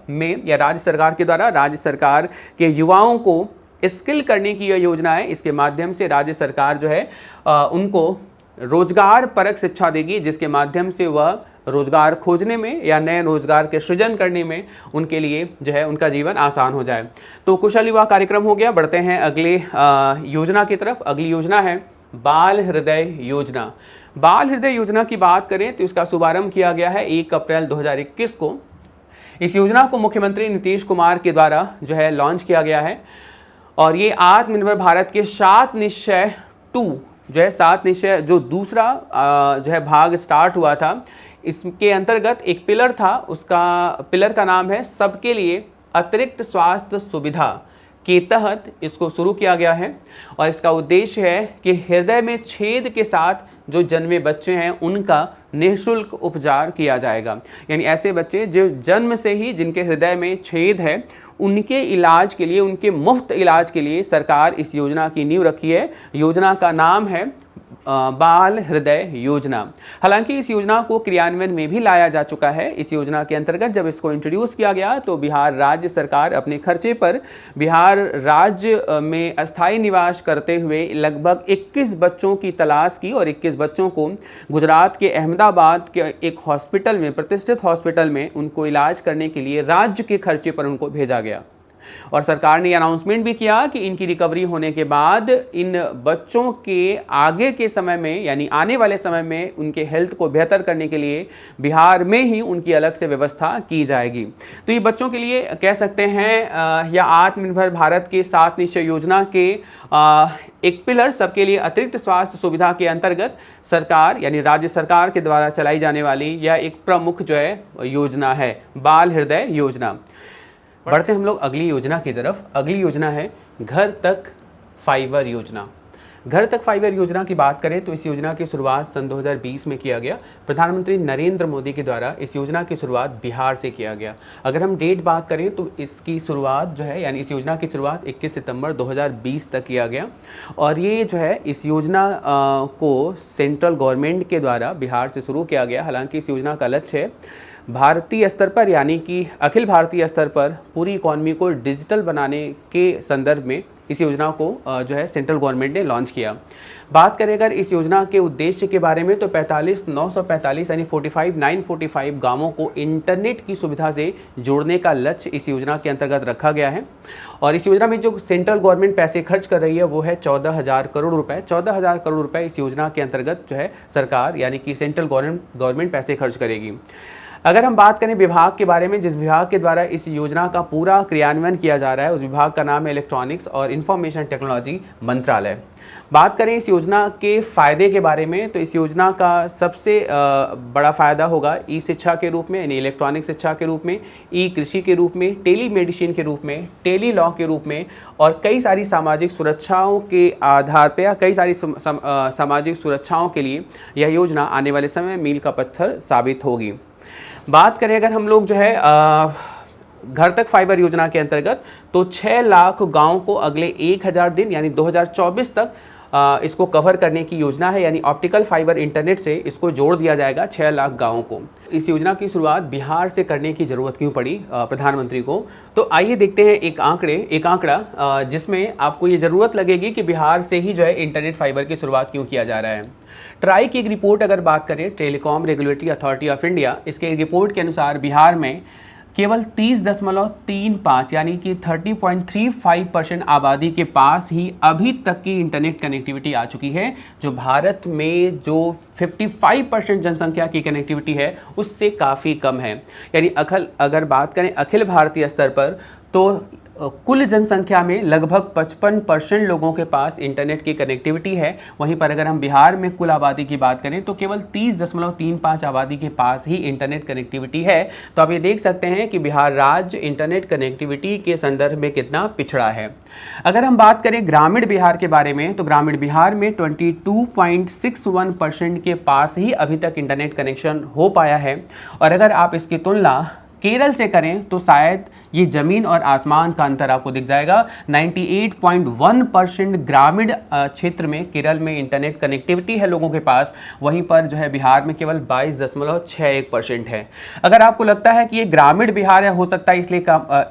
में या राज्य सरकार के द्वारा राज्य सरकार के युवाओं को स्किल करने की यह योजना है। इसके माध्यम से राज्य सरकार जो है उनको रोजगार परक शिक्षा देगी, जिसके माध्यम से वह रोजगार खोजने में या नए रोजगार के सृजन करने में उनके लिए जो है उनका जीवन आसान हो जाए। तो कुशल युवा कार्यक्रम हो गया। बढ़ते हैं अगले योजना की तरफ। अगली योजना है बाल हृदय योजना। बाल हृदय योजना की बात करें तो इसका शुभारंभ किया गया है 1 अप्रैल 2021 को। इस योजना को मुख्यमंत्री नीतीश कुमार के द्वारा जो है लॉन्च किया गया है। और ये आत्मनिर्भर भारत के 7 निश्चय 2 जो है 7 निश्चय जो दूसरा जो है भाग स्टार्ट हुआ था, इसके अंतर्गत एक पिलर था। उसका पिलर का नाम है सबके लिए अतिरिक्त स्वास्थ्य सुविधा के तहत इसको शुरू किया गया है। और इसका उद्देश्य है कि हृदय में छेद के साथ जो जन्मे बच्चे हैं उनका निःशुल्क उपचार किया जाएगा। यानी ऐसे बच्चे जो जन्म से ही जिनके हृदय में छेद है, उनके इलाज के लिए, उनके मुफ्त इलाज के लिए सरकार इस योजना की नींव रखी है। योजना का नाम है बाल हृदय योजना। हालांकि इस योजना को क्रियान्वयन में भी लाया जा चुका है। इस योजना के अंतर्गत जब इसको इंट्रोड्यूस किया गया तो बिहार राज्य सरकार अपने खर्चे पर बिहार राज्य में अस्थायी निवास करते हुए लगभग 21 बच्चों की तलाश की और 21 बच्चों को गुजरात के अहमदाबाद के एक हॉस्पिटल में, प्रतिष्ठित हॉस्पिटल में उनको इलाज करने के लिए राज्य के खर्चे पर उनको भेजा गया। और सरकार ने अनाउंसमेंट भी किया कि इनकी रिकवरी होने के बाद इन बच्चों के आगे के समय में, यानी आने वाले समय में, उनके हेल्थ को बेहतर करने के लिए बिहार में ही उनकी अलग से व्यवस्था की जाएगी। तो ये बच्चों के लिए कह सकते हैं या आत्मनिर्भर भारत के 7 निश्चय योजना के एक पिलर सबके लिए अतिरिक्त स्वास्थ्य सुविधा के अंतर्गत सरकार यानी राज्य सरकार के द्वारा चलाई जाने वाली यह एक प्रमुख जो है योजना है, बाल हृदय योजना। बढ़ते हम लोग अगली योजना की तरफ। अगली योजना है घर तक फाइबर योजना। घर तक फाइबर योजना की बात करें तो इस योजना की शुरुआत सन 2020 में किया गया। प्रधानमंत्री नरेंद्र मोदी के द्वारा इस योजना की शुरुआत बिहार से किया गया। अगर हम डेट बात करें तो इसकी शुरुआत जो है, यानी इस योजना की शुरुआत 21 सितंबर 2020 तक किया गया। और ये जो है इस योजना को सेंट्रल गवर्नमेंट के द्वारा बिहार से शुरू किया गया। हालांकि इस योजना का लक्ष्य है भारतीय स्तर पर, यानी कि अखिल भारतीय स्तर पर पूरी इकॉनमी को डिजिटल बनाने के संदर्भ में इस योजना को जो है सेंट्रल गवर्नमेंट ने लॉन्च किया। बात करें अगर इस योजना के उद्देश्य के बारे में तो 45,945 यानी 45,945 गांवों को इंटरनेट की सुविधा से जोड़ने का लक्ष्य इस योजना के अंतर्गत रखा गया है। और इस योजना में जो सेंट्रल गवर्नमेंट पैसे खर्च कर रही है वो है 14,000 करोड़ रुपए। 14,000 करोड़ रुपए इस योजना के अंतर्गत जो है सरकार यानी कि सेंट्रल गवर्नमेंट पैसे खर्च करेगी। अगर हम बात करें विभाग के बारे में, जिस विभाग के द्वारा इस योजना का पूरा क्रियान्वयन किया जा रहा है उस विभाग का नाम है इलेक्ट्रॉनिक्स और इंफॉर्मेशन टेक्नोलॉजी मंत्रालय। बात करें इस योजना के फ़ायदे के बारे में तो इस योजना का सबसे बड़ा फ़ायदा होगा ई शिक्षा के रूप में यानी इलेक्ट्रॉनिक शिक्षा के रूप में, ई कृषि के रूप में, टेली मेडिसिन के रूप में, टेली लॉ के रूप में और कई सारी सामाजिक सुरक्षाओं के आधार पर या कई सारी सामाजिक सुरक्षाओं के लिए यह योजना आने वाले समय में मील का पत्थर साबित होगी। बात करें अगर हम लोग जो है घर तक फाइबर योजना के अंतर्गत तो 6 लाख गाँव को अगले 1000 दिन यानी 2024 तक इसको कवर करने की योजना है, यानी ऑप्टिकल फाइबर इंटरनेट से इसको जोड़ दिया जाएगा 6 लाख गाँवों को। इस योजना की शुरुआत बिहार से करने की ज़रूरत क्यों पड़ी प्रधानमंत्री को, तो आइए देखते हैं एक आंकड़ा जिसमें आपको ये ज़रूरत लगेगी कि बिहार से ही जो है इंटरनेट फाइबर की शुरुआत क्यों किया जा रहा है। ट्राई की एक रिपोर्ट अगर बात करें, telecom regulatory authority of India, इसके रिपोर्ट के अनुसार बिहार में केवल 30.35 यानी कि 30.35% आबादी के पास ही अभी तक की इंटरनेट कनेक्टिविटी आ चुकी है, जो भारत में जो 55% जनसंख्या की कनेक्टिविटी है उससे काफ़ी कम है। यानी अगर बात करें अखिल भारतीय स्तर पर तो कुल जनसंख्या में लगभग 55% लोगों के पास इंटरनेट की कनेक्टिविटी है। वहीं पर अगर हम बिहार में कुल आबादी की बात करें तो केवल 30.35 आबादी के पास ही इंटरनेट कनेक्टिविटी है। तो आप ये देख सकते हैं कि बिहार राज्य इंटरनेट कनेक्टिविटी के संदर्भ में कितना पिछड़ा है। अगर हम बात करें ग्रामीण बिहार के बारे में तो ग्रामीण बिहार में 22.61% के पास ही अभी तक इंटरनेट कनेक्शन हो पाया है। और अगर आप इसकी तुलना केरल से करें तो शायद ये ज़मीन और आसमान का अंतर आपको दिख जाएगा। 98.1% ग्रामीण क्षेत्र में केरल में इंटरनेट कनेक्टिविटी है लोगों के पास, वहीं पर जो है बिहार में केवल 22.61% है। अगर आपको लगता है कि ये ग्रामीण बिहार है, हो सकता है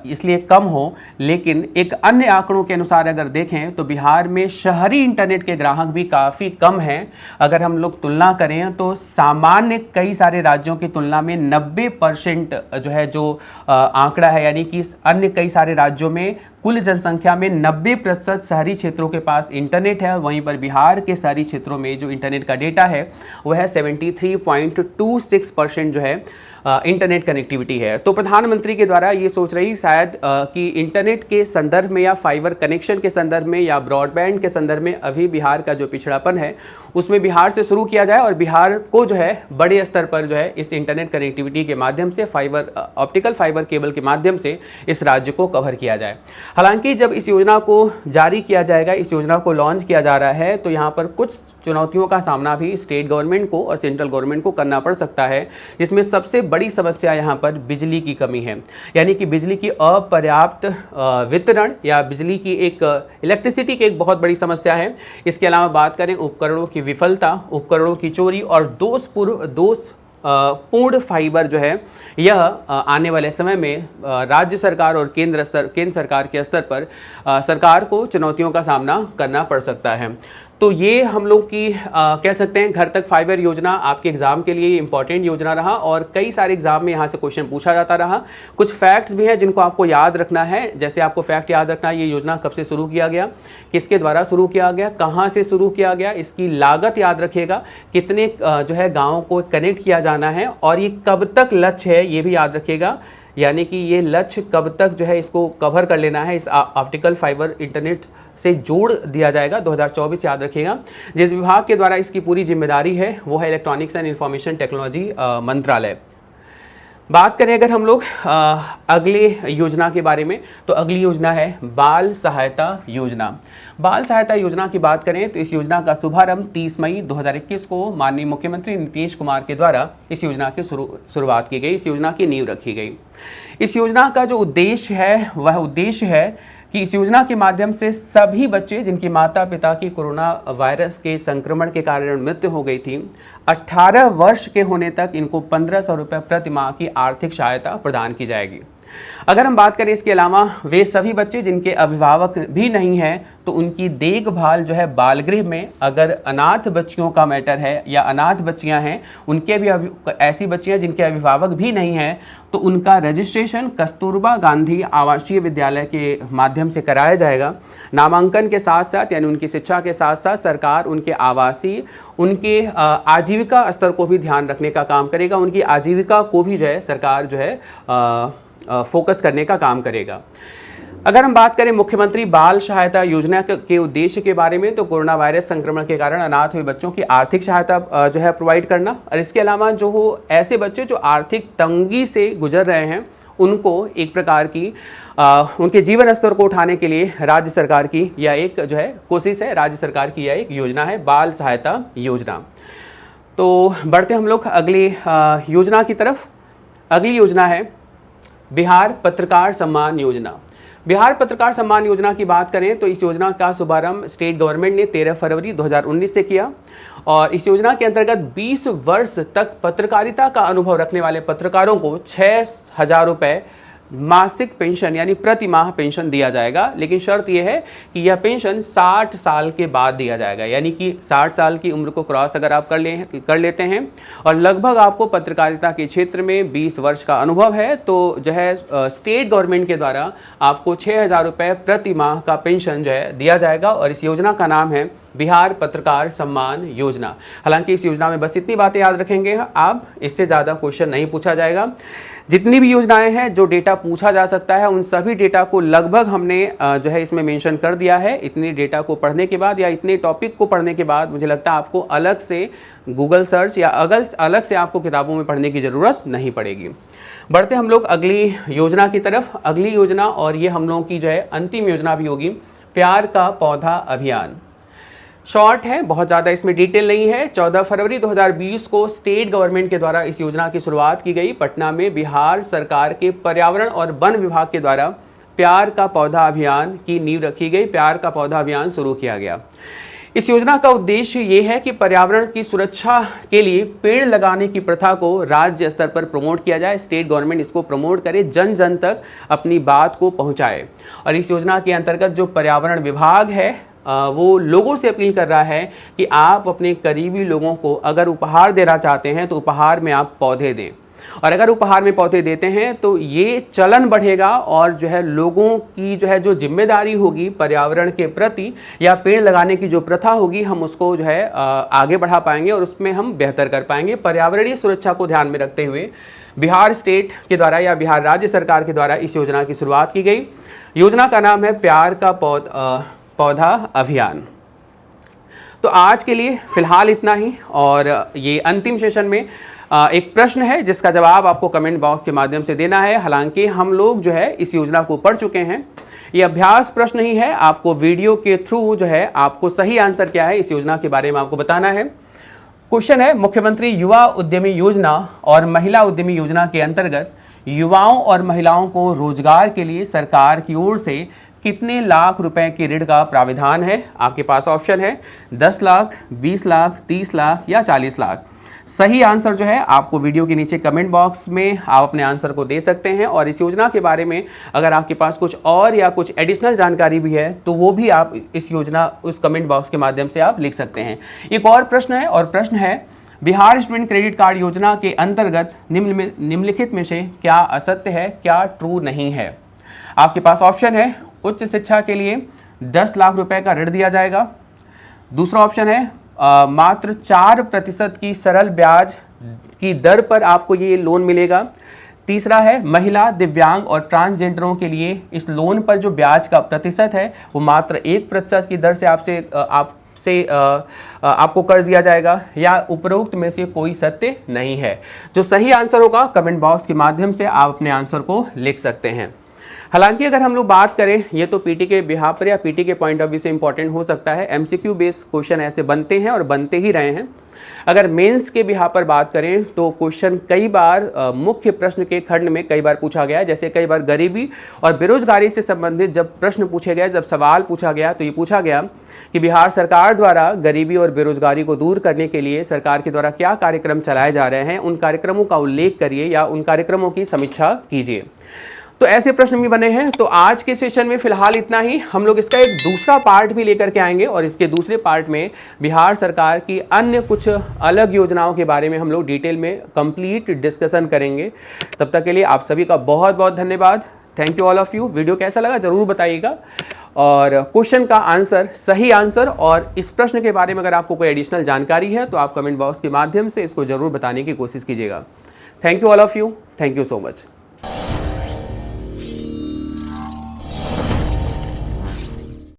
इसलिए कम हो, लेकिन एक अन्य आंकड़ों के अनुसार अगर देखें तो बिहार में शहरी इंटरनेट के ग्राहक भी काफ़ी कम हैं। अगर हम लोग तुलना करें तो सामान्य कई सारे राज्यों की तुलना में 90% जो है आंकड़ा है, यानी कि अन्य कई सारे राज्यों में कुल जनसंख्या में 90% शहरी क्षेत्रों के पास इंटरनेट है। वहीं पर बिहार के शहरी क्षेत्रों में जो इंटरनेट का डेटा है वह है 73.26% जो है इंटरनेट कनेक्टिविटी है। तो प्रधानमंत्री के द्वारा ये सोच रही शायद कि इंटरनेट के संदर्भ में या फाइबर कनेक्शन के संदर्भ में या ब्रॉडबैंड के संदर्भ में अभी बिहार का जो पिछड़ापन है उसमें बिहार से शुरू किया जाए और बिहार को जो है बड़े स्तर पर जो है इस इंटरनेट कनेक्टिविटी के माध्यम से ऑप्टिकल फाइबर केबल के माध्यम से इस राज्य को कवर किया जाए। हालांकि जब इस योजना को जारी किया जाएगा, इस योजना को लॉन्च किया जा रहा है, तो यहाँ पर कुछ चुनौतियों का सामना भी स्टेट गवर्नमेंट को और सेंट्रल गवर्नमेंट को करना पड़ सकता है, जिसमें सबसे बड़ी समस्या यहाँ पर बिजली की कमी है। यानी कि बिजली की अपर्याप्त वितरण या बिजली की इलेक्ट्रिसिटी की एक बहुत बड़ी समस्या है। इसके अलावा बात करें उपकरणों की विफलता, उपकरणों की चोरी और दोषपूर्ण फाइबर जो है यह आने वाले समय में राज्य सरकार और केंद्र सरकार के स्तर पर सरकार को चुनौतियों का सामना करना पड़ सकता है। तो ये हम लोग की कह सकते हैं घर तक फाइबर योजना आपके एग्जाम के लिए इंपॉर्टेंट योजना रहा और कई सारे एग्जाम में यहाँ से क्वेश्चन पूछा जाता रहा। कुछ फैक्ट्स भी हैं जिनको आपको याद रखना है। जैसे आपको फैक्ट याद रखना है, ये योजना कब से शुरू किया गया, किसके द्वारा शुरू किया गया, कहाँ से शुरू किया गया, इसकी लागत याद रखिएगा, कितने जो है गाँव को कनेक्ट किया जाना है और ये कब तक लक्ष्य है ये भी याद रखिएगा। यानी कि ये लक्ष्य कब तक जो है इसको कवर कर लेना है, इस ऑप्टिकल फाइबर इंटरनेट से जोड़ दिया जाएगा 2024 याद रखिएगा। जिस विभाग के द्वारा इसकी पूरी जिम्मेदारी है वो है इलेक्ट्रॉनिक्स एंड इंफॉर्मेशन टेक्नोलॉजी मंत्रालय। बात करें अगर हम लोग अगले योजना के बारे में तो अगली योजना है बाल सहायता योजना। बाल सहायता योजना की बात करें तो इस योजना का शुभारंभ 30 मई 2021 को माननीय मुख्यमंत्री नीतीश कुमार के द्वारा इस योजना की शुरुआत की गई, इस योजना की नींव रखी गई। इस योजना का जो उद्देश्य है वह उद्देश्य है कि इस योजना के माध्यम से सभी बच्चे जिनके माता पिता की कोरोना वायरस के संक्रमण के कारण मृत्यु हो गई थी, 18 वर्ष के होने तक इनको 1500 रुपये प्रति माह की आर्थिक सहायता प्रदान की जाएगी। अगर हम बात करें इसके अलावा वे सभी बच्चे जिनके अभिभावक भी नहीं हैं तो उनकी देखभाल जो है बाल गृह में, अगर अनाथ बच्चियों का मैटर है या अनाथ बच्चियां हैं, उनके भी ऐसी बच्चियां जिनके अभिभावक भी नहीं हैं तो उनका रजिस्ट्रेशन कस्तूरबा गांधी आवासीय विद्यालय के माध्यम से कराया जाएगा। नामांकन के साथ साथ यानी उनकी शिक्षा के साथ साथ सरकार उनके आवासीय, उनके आजीविका स्तर को भी ध्यान रखने का काम करेगा। उनकी आजीविका को भी जो है सरकार जो है फोकस करने का काम करेगा। अगर हम बात करें मुख्यमंत्री बाल सहायता योजना के उद्देश्य के बारे में तो कोरोना वायरस संक्रमण के कारण अनाथ हुए बच्चों की आर्थिक सहायता जो है प्रोवाइड करना, और इसके अलावा जो हो ऐसे बच्चे जो आर्थिक तंगी से गुजर रहे हैं उनको एक प्रकार की उनके जीवन स्तर को उठाने के लिए राज्य सरकार की यह एक जो है कोशिश है, राज्य सरकार की यह एक योजना है, बाल सहायता योजना। तो बढ़ते हम लोग अगली योजना की तरफ। अगली योजना है बिहार पत्रकार सम्मान योजना। बिहार पत्रकार सम्मान योजना की बात करें तो इस योजना का शुभारंभ स्टेट गवर्नमेंट ने 13 फरवरी 2019 से किया, और इस योजना के अंतर्गत 20 वर्ष तक पत्रकारिता का अनुभव रखने वाले पत्रकारों को 6,000 रुपये मासिक पेंशन यानी प्रति माह पेंशन दिया जाएगा। लेकिन शर्त यह है कि यह पेंशन 60 साल के बाद दिया जाएगा, यानी कि 60 साल की उम्र को क्रॉस अगर आप कर लेते हैं और लगभग आपको पत्रकारिता के क्षेत्र में 20 वर्ष का अनुभव है तो जो है स्टेट गवर्नमेंट के द्वारा आपको 6,000 रुपये प्रति माह का पेंशन जो है दिया जाएगा। और इस योजना का नाम है बिहार पत्रकार सम्मान योजना। हालांकि इस योजना में बस इतनी बातें याद रखेंगे आप, इससे ज़्यादा क्वेश्चन नहीं पूछा जाएगा। जितनी भी योजनाएं हैं जो डेटा पूछा जा सकता है उन सभी डेटा को लगभग हमने जो है इसमें मेंशन कर दिया है। इतनी डेटा को पढ़ने के बाद या इतने टॉपिक को पढ़ने के बाद मुझे लगता है आपको अलग से गूगल सर्च या अलग से आपको किताबों में पढ़ने की ज़रूरत नहीं पड़ेगी। बढ़ते हम लोग अगली योजना की तरफ। अगली योजना, और ये हम लोगों की जो है अंतिम योजना भी होगी, प्यार का पौधा अभियान। शॉर्ट है, बहुत ज़्यादा इसमें डिटेल नहीं है। 14 फरवरी 2020 को स्टेट गवर्नमेंट के द्वारा इस योजना की शुरुआत की गई। पटना में बिहार सरकार के पर्यावरण और वन विभाग के द्वारा प्यार का पौधा अभियान की नींव रखी गई। प्यार का पौधा अभियान शुरू किया गया। इस योजना का उद्देश्य ये है कि पर्यावरण की सुरक्षा के लिए पेड़ लगाने की प्रथा को राज्य स्तर पर प्रमोट किया जाए। स्टेट गवर्नमेंट इसको प्रमोट करे, जन जन तक अपनी बात को पहुंचाए। और इस योजना के अंतर्गत जो पर्यावरण विभाग है वो लोगों से अपील कर रहा है कि आप अपने करीबी लोगों को अगर उपहार देना चाहते हैं तो उपहार में आप पौधे दें, और अगर उपहार में पौधे देते हैं तो ये चलन बढ़ेगा और जो है लोगों की जो है जो जिम्मेदारी होगी पर्यावरण के प्रति या पेड़ लगाने की जो प्रथा होगी हम उसको जो है आगे बढ़ा पाएंगे और उसमें हम बेहतर कर पाएंगे। पर्यावरणीय सुरक्षा को ध्यान में रखते हुए बिहार स्टेट के द्वारा या बिहार राज्य सरकार के द्वारा इस योजना की शुरुआत की गई। योजना का नाम है प्यार का पौधा अभियान। तो आज के लिए फिलहाल इतना ही, और ये अंतिम सेशन में एक प्रश्न है जिसका जवाब आपको कमेंट बॉक्स के माध्यम से देना है। हालांकि हम लोग जो है इस योजना को पढ़ चुके हैं, ये अभ्यास प्रश्न ही है। आपको वीडियो के थ्रू जो है आपको सही आंसर क्या है इस योजना के बारे में आपको बताना है। क्वेश्चन है, मुख्यमंत्री युवा उद्यमी योजना और महिला उद्यमी योजना के अंतर्गत युवाओं और महिलाओं को रोजगार के लिए सरकार की ओर से कितने लाख रुपए के ऋण का प्राविधान है? आपके पास ऑप्शन है 10 लाख, 20 लाख, 30 लाख या 40 लाख। सही आंसर जो है आपको वीडियो के नीचे कमेंट बॉक्स में आप अपने आंसर को दे सकते हैं, और इस योजना के बारे में अगर आपके पास कुछ और या कुछ एडिशनल जानकारी भी है तो वो भी आप इस योजना उस कमेंट बॉक्स के माध्यम से आप लिख सकते हैं। एक और प्रश्न है, और प्रश्न है बिहार स्टूडेंट क्रेडिट कार्ड योजना के अंतर्गत निम्नलिखित में से क्या असत्य है, क्या ट्रू नहीं है? आपके पास ऑप्शन है उच्च शिक्षा के लिए 10 लाख रुपए का ऋण दिया जाएगा। दूसरा ऑप्शन है मात्र 4% की सरल ब्याज की दर पर आपको ये लोन मिलेगा। तीसरा है महिला, दिव्यांग और ट्रांसजेंडरों के लिए इस लोन पर जो ब्याज का प्रतिशत है वो मात्र 1% की दर से आपको कर्ज दिया जाएगा, या उपरोक्त में से कोई सत्य नहीं है। जो सही आंसर होगा कमेंट बॉक्स के माध्यम से आप अपने आंसर को लिख सकते हैं। हालांकि अगर हम लोग बात करें, ये तो पीटी के बिहार पर या पीटी के पॉइंट ऑफ व्यू से इंपॉर्टेंट हो सकता है, एमसीक्यू बेस्ड क्वेश्चन ऐसे बनते हैं और बनते ही रहे हैं। अगर मेंस के बिहार पर बात करें तो क्वेश्चन कई बार मुख्य प्रश्न के खंड में कई बार पूछा गया, जैसे कई बार गरीबी और बेरोजगारी से संबंधित जब प्रश्न पूछे गए, जब सवाल पूछा गया तो ये पूछा गया कि बिहार सरकार द्वारा गरीबी और बेरोजगारी को दूर करने के लिए सरकार के द्वारा क्या कार्यक्रम चलाए जा रहे हैं, उन कार्यक्रमों का उल्लेख करिए या उन कार्यक्रमों की समीक्षा कीजिए। तो ऐसे प्रश्न भी बने हैं। तो आज के सेशन में फिलहाल इतना ही। हम लोग इसका एक दूसरा पार्ट भी लेकर के आएंगे और इसके दूसरे पार्ट में बिहार सरकार की अन्य कुछ अलग योजनाओं के बारे में हम लोग डिटेल में कंप्लीट डिस्कशन करेंगे। तब तक के लिए आप सभी का बहुत बहुत धन्यवाद। Thank you all of you. Video कैसा लगा जरूर बताइएगा, और क्वेश्चन का आंसर, सही आंसर और इस प्रश्न के बारे में अगर आपको कोई एडिशनल जानकारी है तो आप कमेंट बॉक्स के माध्यम से इसको जरूर बताने की कोशिश कीजिएगा। Thank you all of you. Thank you so much.